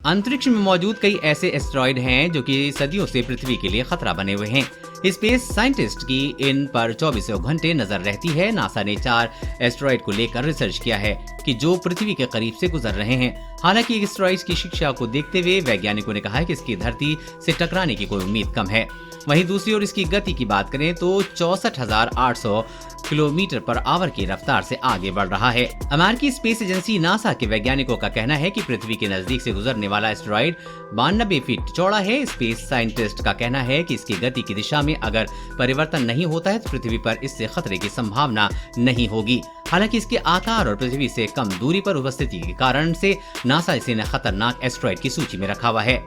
अंतरिक्ष में मौजूद कई ऐसे एस्टेरॉयड हैं जो कि सदियों से पृथ्वी के लिए खतरा बने हुए हैं। स्पेस साइंटिस्ट की इन पर 24 घंटे नजर रहती है। नासा ने 4 एस्टेरॉयड को लेकर रिसर्च किया है कि जो पृथ्वी के करीब से गुजर रहे हैं। हालांकि एस्टेरॉयड की शिक्षा को देखते हुए वैज्ञानिकों ने कहा है कि इसकी धरती से टकराने की कोई उम्मीद कम है। वहीं दूसरी ओर इसकी गति की बात करें तो 64,800 किलोमीटर पर आवर की रफ्तार से आगे बढ़ रहा है। अमेरिकी स्पेस एजेंसी नासा के वैज्ञानिकों का कहना है कि पृथ्वी के नजदीक से गुजरने वाला एस्टेरॉयड 92 फीट चौड़ा है। स्पेस साइंटिस्ट का कहना है कि इसकी गति की दिशा में अगर परिवर्तन नहीं होता है तो पृथ्वी पर इससे खतरे की संभावना नहीं होगी। हालांकि इसके आकार और पृथ्वी से कम दूरी पर उपस्थिति के कारण से नासा इसे खतरनाक एस्टेरॉयड की सूची में रखा हुआ है।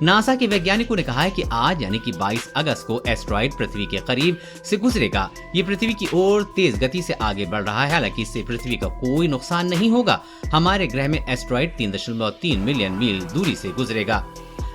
नासा के वैज्ञानिकों ने कहा है कि आज यानी कि 22 अगस्त को एस्टेरॉयड पृथ्वी के करीब से गुजरेगा। ये पृथ्वी की ओर तेज गति से आगे बढ़ रहा है। हालांकि इससे पृथ्वी का कोई नुकसान नहीं होगा। हमारे ग्रह में एस्टेरॉयड 3.3 मिलियन मील दूरी से गुजरेगा।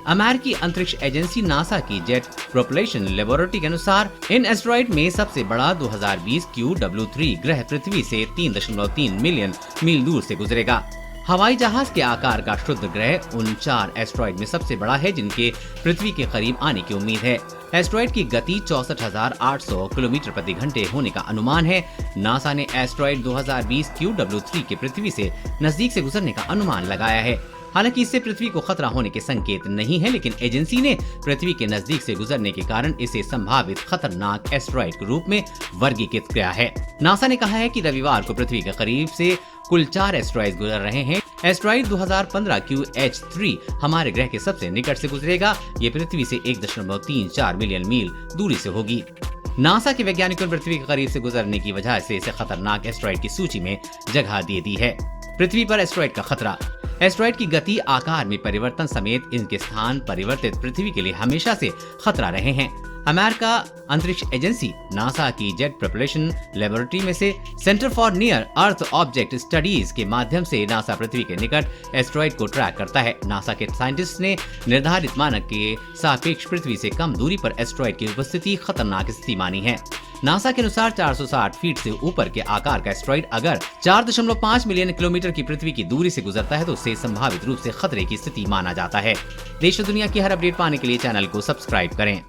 अमेरिकी अंतरिक्ष एजेंसी नासा की जेट प्रोपल्शन लेबोरेटरी के अनुसार इन एस्टेरॉयड में सबसे बड़ा 2020 QW3 ग्रह पृथ्वी से 3.3 मिलियन मील दूर से गुजरेगा। हवाई जहाज के आकार का शुद्ध ग्रह उन 4 एस्टेरॉयड में सबसे बड़ा है जिनके पृथ्वी के करीब आने की उम्मीद है। एस्टेरॉयड की गति 64,800 किलोमीटर प्रति घंटे होने का अनुमान है। नासा ने एस्टेरॉयड 2020 QW3 के पृथ्वी से नजदीक से गुजरने का अनुमान लगाया है। हालांकि इससे पृथ्वी को खतरा होने के संकेत नहीं है, लेकिन एजेंसी ने पृथ्वी के नजदीक से गुजरने के कारण इसे संभावित खतरनाक एस्टेरॉयड के रूप में वर्गीकृत किया है। नासा ने कहा है कि रविवार को पृथ्वी के करीब से कुल 4 एस्टेरॉयड गुजर रहे हैं। एस्टेरॉयड 2015 QH3 हमारे ग्रह के सबसे निकट से गुजरेगा। ये पृथ्वी से 1.34 मिलियन मील दूरी से होगी। नासा के वैज्ञानिकों ने पृथ्वी के करीब से गुजरने की वजह से इसे खतरनाक एस्टेरॉयड की सूची में जगह दे दी है। पृथ्वी पर एस्टेरॉयड का खतरा। एस्टेरॉयड की गति, आकार में परिवर्तन समेत इनके स्थान परिवर्तित पृथ्वी के लिए हमेशा से खतरा रहे हैं। अमेरिका अंतरिक्ष एजेंसी नासा की जेट प्रोपल्शन लेबोरेटरी में से centre for near earth object studies के माध्यम से नासा पृथ्वी के निकट एस्टेरॉयड को ट्रैक करता है। नासा के साइंटिस्ट ने निर्धारित मानक के सापेक्ष पृथ्वी से कम दूरी पर एस्टेरॉयड की उपस्थिति खतरनाक स्थिति मानी है। नासा के अनुसार 460 फीट से ऊपर के आकार का एस्टेरॉयड अगर 4.5 मिलियन किलोमीटर की पृथ्वी की दूरी से गुजरता है तो उसे संभावित रूप से खतरे की स्थिति माना जाता है। देश और दुनिया की हर अपडेट पाने के लिए चैनल को सब्सक्राइब करें।